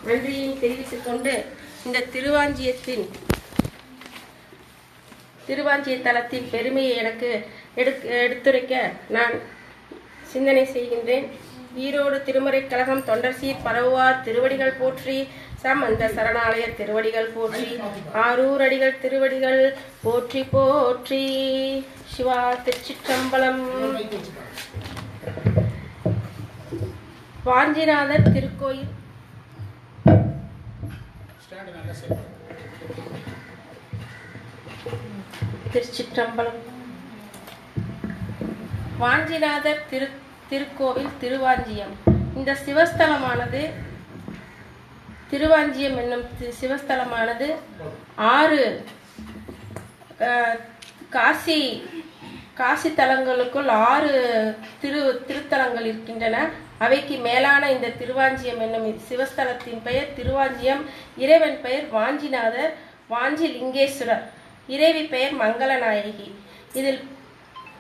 நன்றியையும் தெரிவித்துக் கொண்டு இந்த திருவாஞ்சிய தலத்தின் பெருமையை எனக்கு எடுத்துரைக்க நான் சிந்தனை செய்கின்றேன். ஈரோடு திருமறை கழகம் தொண்டர் சீர் பரவுவார் திருவடிகள் போற்றி, சம்பந்த சரணாலய திருவடிகள் போற்றி, ஆரூர் அடிகள் திருவடிகள் போற்றி போற்றி. சிவா திருச்சிற்றம்பலம். வாஞ்சிநாதர் திருக்கோயில். திருச்சிற்றம்பலம். வாஞ்சிநாதர் திருக்கோவில் திருவாஞ்சியம். இந்த சிவஸ்தலமானது திருவாஞ்சியம் என்னும் சிவஸ்தலமானது 6 காசி தலங்களுக்குள் 6 திருத்தலங்கள் இருக்கின்றன. அவைக்கு மேலான இந்த திருவாஞ்சியம் என்னும் சிவஸ்தலத்தின் பெயர் திருவாஞ்சியம். இறைவன் பெயர் வாஞ்சிநாதர், வாஞ்சி லிங்கேஸ்வரர். இறைவி பெயர் மங்களநாயகி. இதில்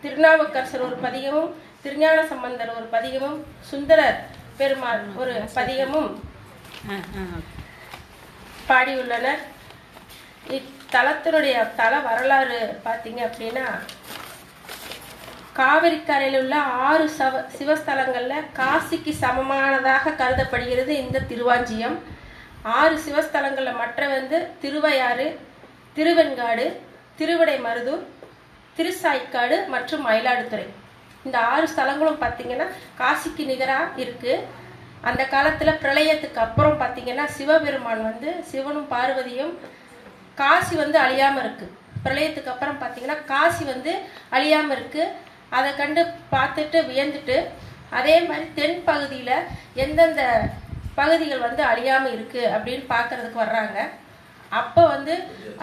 திருநாவுக்கரசர் ஒரு பதிகமும், திருஞான சம்பந்தர் ஒரு பதிகமும், சுந்தரர் பெருமாள் ஒரு பதிகமும் பாடியுள்ளனர். இத்தலத்தினுடைய தல வரலாறு பார்த்தீங்க அப்படின்னா, காவிரி கரையில் உள்ள 6 சிவஸ்தலங்கள்ல காசிக்கு சமமானதாக கருதப்படுகிறது இந்த திருவாஞ்சியம். 6 சிவஸ்தலங்கள்ல மற்ற திருவையாறு, திருவெண்காடு, திருவிடைமருதூர், திருசாய்க்காடு மற்றும் மயிலாடுதுறை. இந்த 6 ஸ்தலங்களும் பார்த்தீங்கன்னா காசிக்கு நிகராக இருக்கு. அந்த காலத்தில் பிரளயத்துக்கு அப்புறம் பார்த்தீங்கன்னா சிவபெருமான் சிவனும் பார்வதியும் காசி அழியாமல் இருக்கு. பிரளயத்துக்கு அப்புறம் பார்த்தீங்கன்னா காசி அழியாமல் இருக்கு. அதை கண்டு பார்த்துட்டு வியந்துட்டு, அதே மாதிரி தென் பகுதியில் எந்தெந்த பகுதிகள் அழியாமல் இருக்கு அப்படின்னு பார்க்கறதுக்கு வர்றாங்க. அப்போ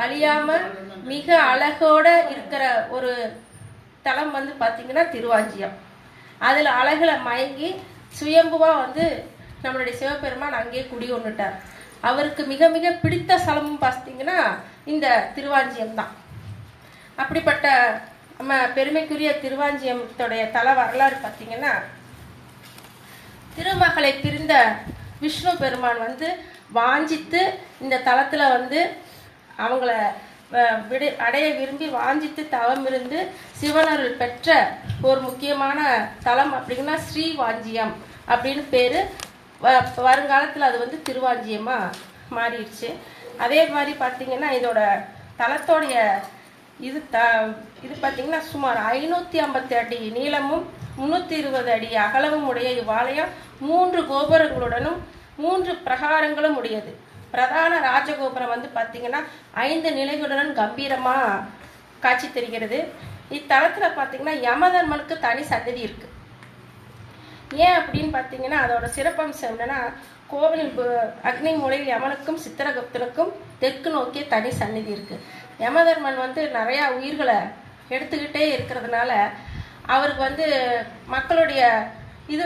அழியாமல் மிக அழகோட இருக்கிற ஒரு தலம் பார்த்தீங்கன்னா திருவாஞ்சியம். அதில் அழகுல மயங்கி சுயம்புவா நம்மளுடைய சிவபெருமான் அங்கே குடி கொண்டுட்டார். அவருக்கு மிக மிக பிடித்த ஸ்தலமும் பார்த்தீங்கன்னா இந்த திருவாஞ்சியம் தான். அப்படிப்பட்ட நம்ம பெருமைக்குரிய திருவாஞ்சியத்துடைய தல வரலாறு பார்த்தீங்கன்னா, திருமகளை பிரிந்த விஷ்ணு பெருமான் வாஞ்சித்து இந்த தலத்துல அவங்கள அடைய விரும்பி வாஞ்சித்து தவம் இருந்து சிவனருள் பெற்ற ஒரு முக்கியமான தலம் அப்படின்னா ஸ்ரீவாஞ்சியம் அப்படின்னு பேரு. வருங்காலத்தில் அது திருவாஞ்சியமா மாறிடுச்சு. அதே மாதிரி பார்த்தீங்கன்னா இதோட தலத்தோடைய இது பார்த்தீங்கன்னா சுமார் 550 அடி நீளமும் 320 அடி அகலமும் உடைய இவ்வாலயம் 3 கோபுரங்களுடனும் 3 பிரகாரங்களும் உடையது. பிரதான ராஜகோபுரம் பார்த்தீங்கன்னா 5 நிலைகளுடன் கம்பீரமா காட்சி தெரிகிறது. இத்தலத்துல பார்த்தீங்கன்னா யமதர்மனுக்கு தனி சன்னதி இருக்கு. ஏன் அப்படின்னு பார்த்தீங்கன்னா அதோட சிறப்பம்சம் என்னன்னா, கோவிலின் அக்னி மூலையில் யமனுக்கும் சித்திரகுப்தனுக்கும் தெற்கு நோக்கிய தனி சன்னதி இருக்கு. யமதர்மன் நிறைய உயிர்களை எடுத்துக்கிட்டே இருக்கிறதுனால அவருக்கு மக்களுடைய இது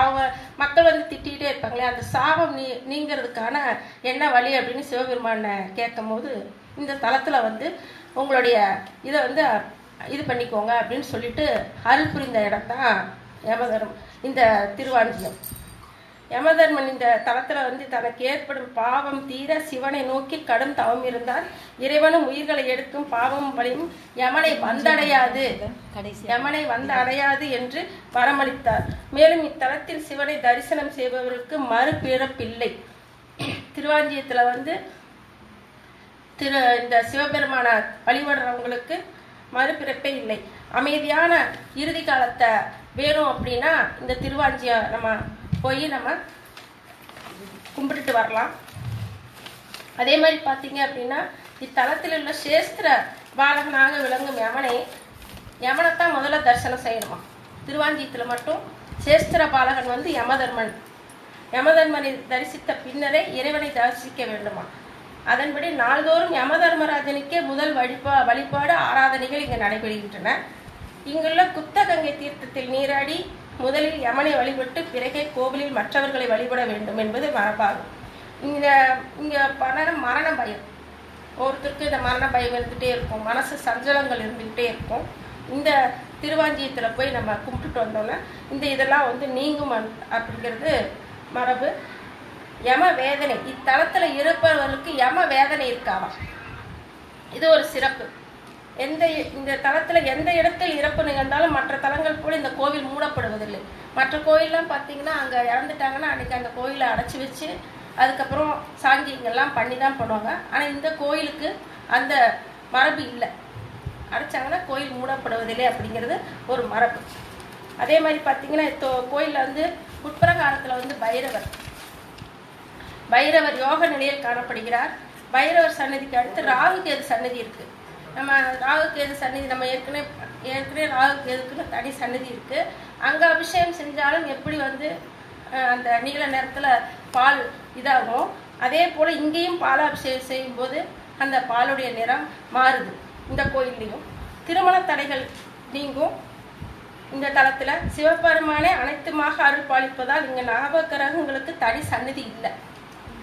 அவங்க மக்கள் திட்டிகிட்டே இருப்பாங்களே, அந்த சாபம் நீங்கிறதுக்கான என்ன வழி அப்படின்னு சிவபெருமான கேட்கும் போது, இந்த தலத்தில் உங்களுடைய இதை இது பண்ணிக்கோங்க அப்படின்னு சொல்லிட்டு அருள் புரிந்த இடம் தான் யமதர்மன் இந்த திருவாஞ்சியம். யமதர்மன் இந்த தலத்தில் தனக்கு ஏற்படும் பாவம் தீர சிவனை நோக்கி கடும் தவம் இருந்தார். இறைவனும் உயிர்களை எடுக்கும் பாவம் வழியும் யமனை வந்தடையாது என்று வரமளித்தார். மேலும் இத்தலத்தில் சிவனை தரிசனம் செய்பவர்களுக்கு மறுபிறப்பில்லை. திருவாஞ்சியத்தில் இந்த சிவபெருமான வழிபடுறவங்களுக்கு மறுபிறப்பே இல்லை. அமைதியான இறுதி காலத்தை வேணும் அப்படின்னா இந்த திருவாஞ்சியம் நம்ம போய் நம்ம கும்பிட்டுட்டு வரலாம். அதே மாதிரி பார்த்தீங்க அப்படின்னா இத்தலத்தில் உள்ள சேஸ்திர பாலகனாக விளங்கும் யமனைத்தான் முதல்ல தரிசனம் செய்யணுமா. திருவாஞ்சியத்தில் மட்டும் சேஸ்திர பாலகன் யமதர்மனை தரிசித்த பின்னரே இறைவனை தரிசிக்க வேண்டுமா. அதன்படி நாள்தோறும் யமதர்மராஜனுக்கே முதல் வழிபாடு ஆராதனைகள் இங்கு நடைபெறுகின்றன. இங்குள்ள குப்தகங்கை தீர்த்தத்தில் நீராடி முதலில் யமனை வழிபட்டு பிறகே கோவிலில் மற்றவர்களை வழிபட வேண்டும் என்பது மரபாகும். இங்க மரண பயம், ஒருத்தருக்கு இந்த மரண பயம் இருந்துகிட்டே இருக்கும், மனசு சஞ்சலங்கள் இருந்துகிட்டே இருக்கும். இந்த திருவாஞ்சியத்தில் போய் நம்ம கும்பிட்டுட்டு வந்தோம்னா இந்த இதெல்லாம் நீங்கும் அப்படிங்கிறது மரபு. யம வேதனை, இத்தலத்துல இருப்பவர்களுக்கு யம வேதனை இருக்காமா. இது ஒரு சிறப்பு. இந்த தலத்துல எந்த இடத்தில் இறப்பு நிகழ்ந்தாலும் மற்ற தலங்கள் போல இந்த கோவில் மூடப்படுவதில்லை. மற்ற கோயிலெலாம் பார்த்தீங்கன்னா அங்கே இறந்துட்டாங்கன்னா அன்றைக்கி அந்த கோயிலை அடைச்சி வச்சு அதுக்கப்புறம் சாங்கிங்கெல்லாம் பண்ணி தான் பண்ணுவாங்க. ஆனால் இந்த கோயிலுக்கு அந்த மரபு இல்லை. அடைச்சாங்கன்னா கோயில் மூடப்படுவதில்லை அப்படிங்கிறது ஒரு மரபு. அதே மாதிரி பார்த்தீங்கன்னா கோயிலில் வந்து உட்பிரகாரத்தில் வந்து பைரவர் யோக நிலையில் காணப்படுகிறார். பைரவர் சன்னதிக்கு அடுத்து ராகுகேது சன்னதி இருக்குது. நம்ம ராகுகேது சன்னதி நம்ம ஏற்கனவே ராகுகேதுக்குன்னு தனி சன்னதி இருக்குது. அங்கே அபிஷேகம் செஞ்சாலும் எப்படி வந்து அந்த நீல நேரத்தில் பால் இதாகும், அதே போல் இங்கேயும் பாலாபிஷேகம் செய்யும்போது அந்த பாலுடைய நிறம் மாறுது. இந்த கோயில்லையும் திருமண தடைகள் நீங்கும். இந்த தலத்தில் சிவபெருமானே அனைத்துமாக அருள் பாலிப்பதால் இங்கே நவகிரகங்களுக்கு தனி சன்னதி இல்லை.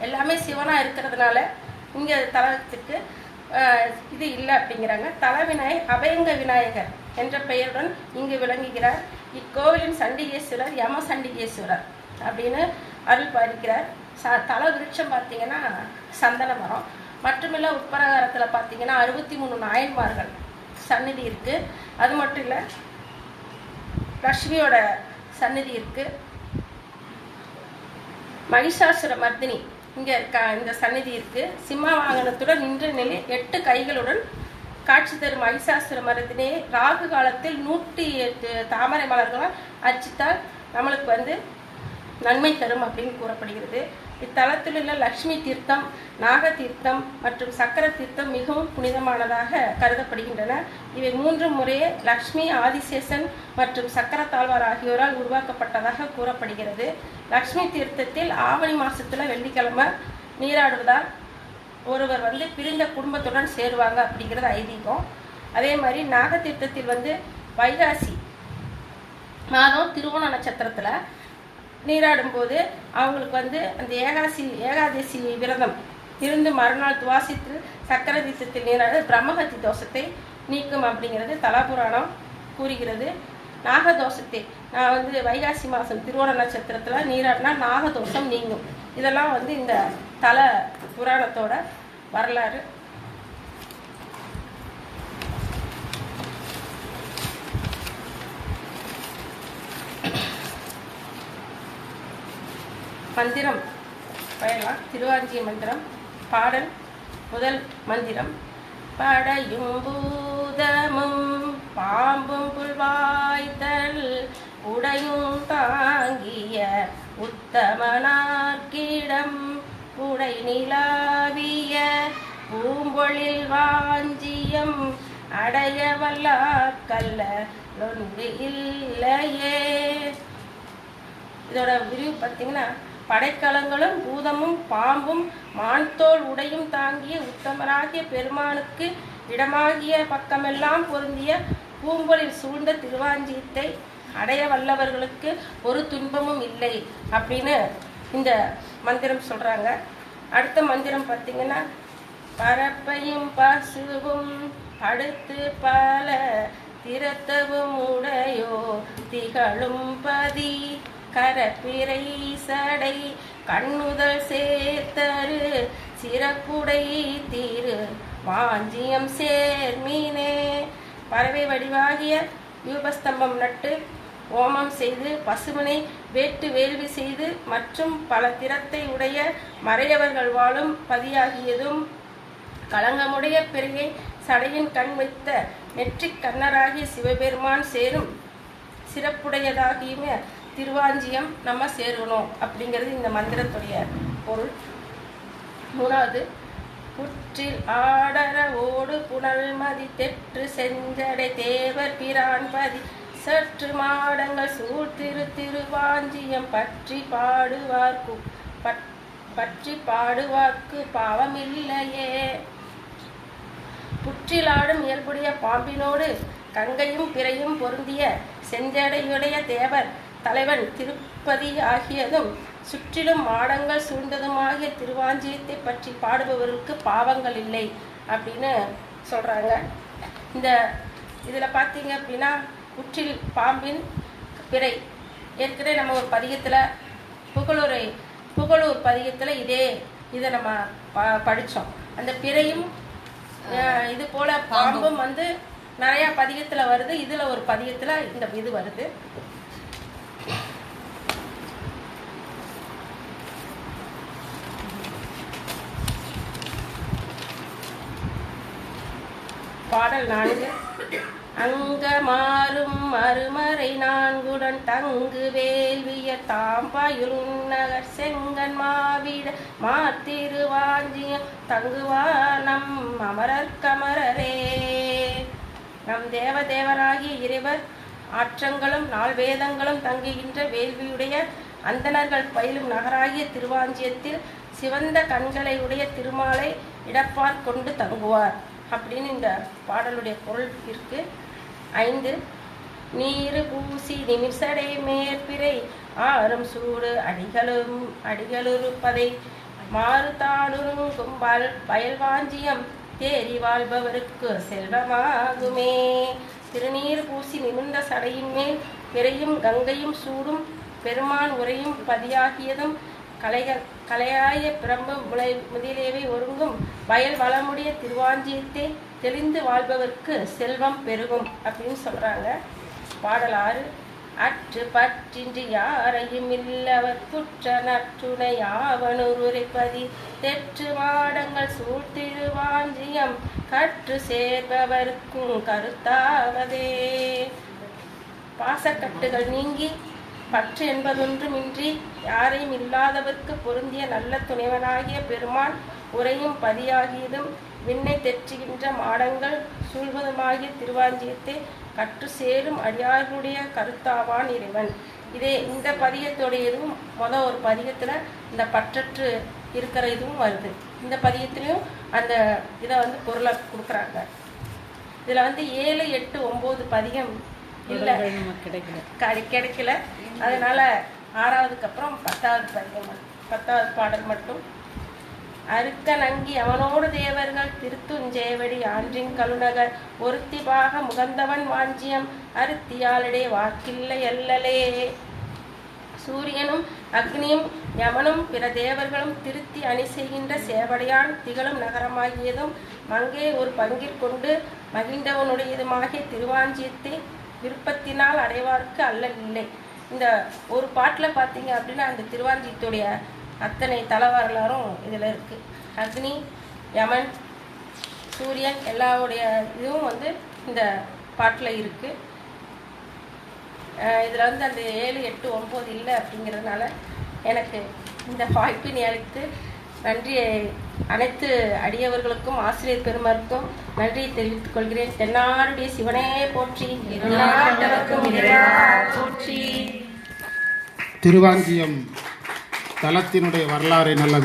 எல்லாமே சிவனாக இருக்கிறதுனால இங்கே தலத்துக்கு இது இல்லை அப்படிங்கிறாங்க. தலவிநாயகர் அபயங்க விநாயகர் என்ற பெயருடன் இங்கு விளங்குகிறார். இக்கோவிலின் சண்டிகேஸ்வரர் யம சண்டிகேஸ்வரர் அப்படின்னு அருள் பாலிக்கிறார். தல விருட்சம் பார்த்தீங்கன்னா சந்தன மரம். மட்டுமில்ல உட்பிரகாரத்தில் பார்த்தீங்கன்னா 63 நாயன்மார்கள் சந்நிதி இருக்குது. அது மட்டும் இல்லை, லக்ஷ்மியோட சந்நிதி இருக்குது. மகிஷாசுர மர்தினி இங்கே இந்த சந்நிதி இருக்குது. சிம்ம வாகனத்துடன் நின்ற நிலையில் 8 கைகளுடன் காட்சி தரும் மகிஷாசுர மர்தினி ராகு காலத்தில் 108 தாமரை மலர்களால் அர்ச்சித்தால் நம்மளுக்கு வந்து நன்மை தரும் அப்படின்னு கூறப்படுகிறது. இத்தலத்தில் உள்ள லக்ஷ்மி தீர்த்தம், நாக தீர்த்தம் மற்றும் சக்கர தீர்த்தம் மிகவும் புனிதமானதாக கருதப்படுகின்றன. இவை 3 முறையே லக்ஷ்மி, ஆதிசேஷன் மற்றும் சக்கர தாழ்வார் ஆகியோரால் உருவாக்கப்பட்டதாக கூறப்படுகிறது. லக்ஷ்மி தீர்த்தத்தில் ஆவணி மாதத்தில் வெள்ளிக்கிழமை நீராடுவதால் ஒருவர் வந்து பிரிந்த குடும்பத்துடன் சேருவாங்க அப்படிங்கிறது ஐதீகம். அதே மாதிரி நாக தீர்த்தத்தில் வந்து வைகாசி மாதம் திருவோண நட்சத்திரத்தில் நீராடும்போது அவங்களுக்கு வந்து அந்த ஏகாதசி விரதம் இருந்து மறுநாள் துவாசித்து சக்கர தீர்த்தத்தில் நீராடு பிரம்மஹத்தி தோஷத்தை நீக்கும் அப்படிங்கிறது தலபுராணம் கூறுகிறது. நாகதோஷத்தை நான் வந்து வைகாசி மாதம் திருவோண நட்சத்திரத்தில் நீராடினா நாகதோஷம் நீங்கும். இதெல்லாம் வந்து இந்த தல புராணத்தோட வரலாறு. மந்திரம் பயலாம். திருவாஞ்சிய மந்திரம் பாடல். முதல் மந்திரம். படையும் பூதமும் பாம்பும் புல்வாய்தல் உடையும் தாங்கிய உத்தமனார்க்கிடம் உடை நிலாவிய பூம்பொழில் வாஞ்சியம் அடைய வல்லாக்கல்ல ஒன்று இல்லையே. இதோட விரிவு பார்த்தீங்கன்னா, படைக்கலங்களும் பூதமும் பாம்பும் மான்தோல் உடையும் தாங்கிய உத்தமராகிய பெருமானுக்கு இடமாகிய பக்கமெல்லாம் பொருந்திய பூம்பொழில் சூழ்ந்த திருவாஞ்சியத்தை அடைய வல்லவர்களுக்கு ஒரு துன்பமும் இல்லை அப்படின்னு இந்த மந்திரம் சொல்கிறாங்க. அடுத்த மந்திரம் பார்த்தீங்கன்னா, பரப்பையும் பசுவும் அடுத்து பல திறத்தவும் உடையோ திகழும் பதி கரப்பிரை சடை கண்ணுதல் சேர்த்தரு சிறப்புடை தீரு வாஞ்சியம் சேர்மீனே. பறவை வடிவாகிய யூபஸ்தம்பம் நட்டு ஓமம் செய்து பசுமனை வேட்டு வேள்வி செய்து மற்றும் பல திறத்தை உடைய மறையவர்கள் வாழும் பதியாகியதும் களங்கமுடைய பிறையை சடையின் கண் வைத்த நெற்றிக் கண்ணராகிய சிவபெருமான் சேரும் சிறப்புடையதாகியுமே திருவாஞ்சியம் நம்ம சேரணும் அப்படிங்கிறது இந்த மந்திரத்துடைய பொருள். மூணாவது. புற்றில் ஆடர ஓடு புனல் மதி தெற்று செஞ்சடை தேவர் பிரான்பதி சற்று மாடங்கள் சூழ் திருவாஞ்சியம் பற்றி பாடுவார்க்கு பாவமில்லையே. புற்றிலாடும் இயல்புடைய பாம்பினோடு கங்கையும் பிறையும் பொருந்திய செஞ்சடையுடைய தேவர் தலைவன் திருப்பதி ஆகியதும் சுற்றிலும் மாடங்கள் சூழ்ந்ததுமாகிய திருவாஞ்சியத்தை பற்றி பாடுபவர்களுக்கு பாவங்கள் இல்லை அப்படின்னு சொல்கிறாங்க. இதில் பார்த்தீங்க அப்படின்னா, புற்றில் பாம்பின் பிறை ஏற்கனவே நம்ம ஒரு பதிகத்தில் புகழுரை புகழூர் பதிகத்தில் இதை நம்ம படித்தோம். அந்த பிறையும் இது போல பாம்பும் வந்து நிறைய பதிகத்தில் வருது. இதுல ஒரு பதிகத்தில் இந்த இது வருது. பாடல் 4. அங்க மாறும் மறுமறை நான்குடன் தங்கு வேள்விய தாம்பாயுநகர் செங்கன் மாவிட மாத்திருவாஞ்சியம் தங்குவா நம் அமரர் கமரரே. நம் தேவதேவராகிய இறைவர் ஆற்றங்களும் 4 வேதங்களும் தங்குகின்ற வேள்வியுடைய அந்தணர்கள் பயிலும் நகராகிய திருவாஞ்சியத்தில் சிவந்த கண்களை உடைய திருமாலை இடப்பார் கொண்டு தங்குவார் அப்படின்னு இந்த பாடலுடைய பொருள் இருக்கு. 5. நீரு பூசி நிமிஷடை மேற்பிறை ஆறும் சூடு அடிகளுருப்பதை மாறுதாளுரும் கும்பால் வயல்வாஞ்சியம் தேறி வாழ்பவருக்கு செல்வமாகுமே. திருநீர் பூசி நிமிர்ந்த சடையின் மேல் பிறையும் கங்கையும் சூடும் பெருமான் உரையும் பதியாகியதும் கலையாய பிரம்ப முதலேவை ஒருங்கும் வயல் வளமுடைய திருவாஞ்சியத்தை தெளிந்து வாழ்பவர்க்கு செல்வம் பெருகும் அப்படின்னு சொல்றாங்க. பாடல் 6. அற்று பற்றின்றி யாரையும் இல்லவர் குற்ற நற்றுணை யாவனுரைப்பதி தெற்று மாடங்கள் சூழ்த்திருவாஞ்சியம் கற்று சேர்பவர்க்கும் கருத்தாவதே. பாசக்கட்டுகள் நீங்கி பற்று என்பதொன்றுமின்றி யாரையும் இல்லாதவர்க்கு பொருந்திய நல்ல துணைவனாகிய பெருமான் உரையும் பதியாகியதும் விண்ணை தெற்றுகின்ற மாடங்கள் சூழ்வதுமாகிய திருவாஞ்சியத்தை கற்று சேரும் அடியார்களுடைய கருத்தாவான் இறைவன். இந்த பதியத்துடைய இதுவும் ஒரு பதிகத்துல இந்த பற்றற்று இருக்கிற இதுவும் வருது. இந்த பதியத்திலையும் அந்த இதை வந்து பொருளை கொடுக்குறாங்க. இதுல வந்து 7, 8, 9 பதிகம் இல்லை, கிடைக்கல. அதனால 6வதுக்கு அப்புறம் 10வது பதிகம் 10வது பாடல் மட்டும். அறுக்க நங்கி அவனோடு தேவர்கள் திருத்துஞ்சேவடி ஆன்றின் கழுநகர் ஒருத்திபாக முகந்தவன் வாஞ்சியம் அருத்தியாளடே வாக்கில்லை அல்லலே. சூரியனும் அக்னியும் யமனும் பிற தேவர்களும் திருத்தி அணி செய்கின்ற சேவடையான் திகழும் நகரமாகியதும் மங்கே ஒரு பங்கிற்கொண்டு மகிழ்ந்தவனுடையதுமாகிய திருவாஞ்சியத்தை விருப்பத்தினால் அடைவார்க்கு அல்லல் இல்லை. இந்த ஒரு பாட்டில் பார்த்தீங்க அப்படின்னா அந்த திருவாஞ்சியத்துடைய அத்தனை தலவரலாறும் இதில் இருக்குது. அக்னி, யமன், சூரியன் எல்லாருடைய இதுவும் வந்து இந்த பாட்டில் இருக்குது. இதில் வந்து அந்த 7, 8, 9 இல்லை அப்படிங்கிறதுனால எனக்கு இந்த வாய்ப்பினை அளித்து நன்றியை அனைத்து அடியவர்களுக்கும் ஆசிரியர் பெருமருக்கும் நன்றியை தெரிவித்துக் கொள்கிறேன். தென்னாடுடைய சிவனே போற்றி, போற்றி. திருவாஞ்சியம் தலத்தினுடைய வரலாறை நல்ல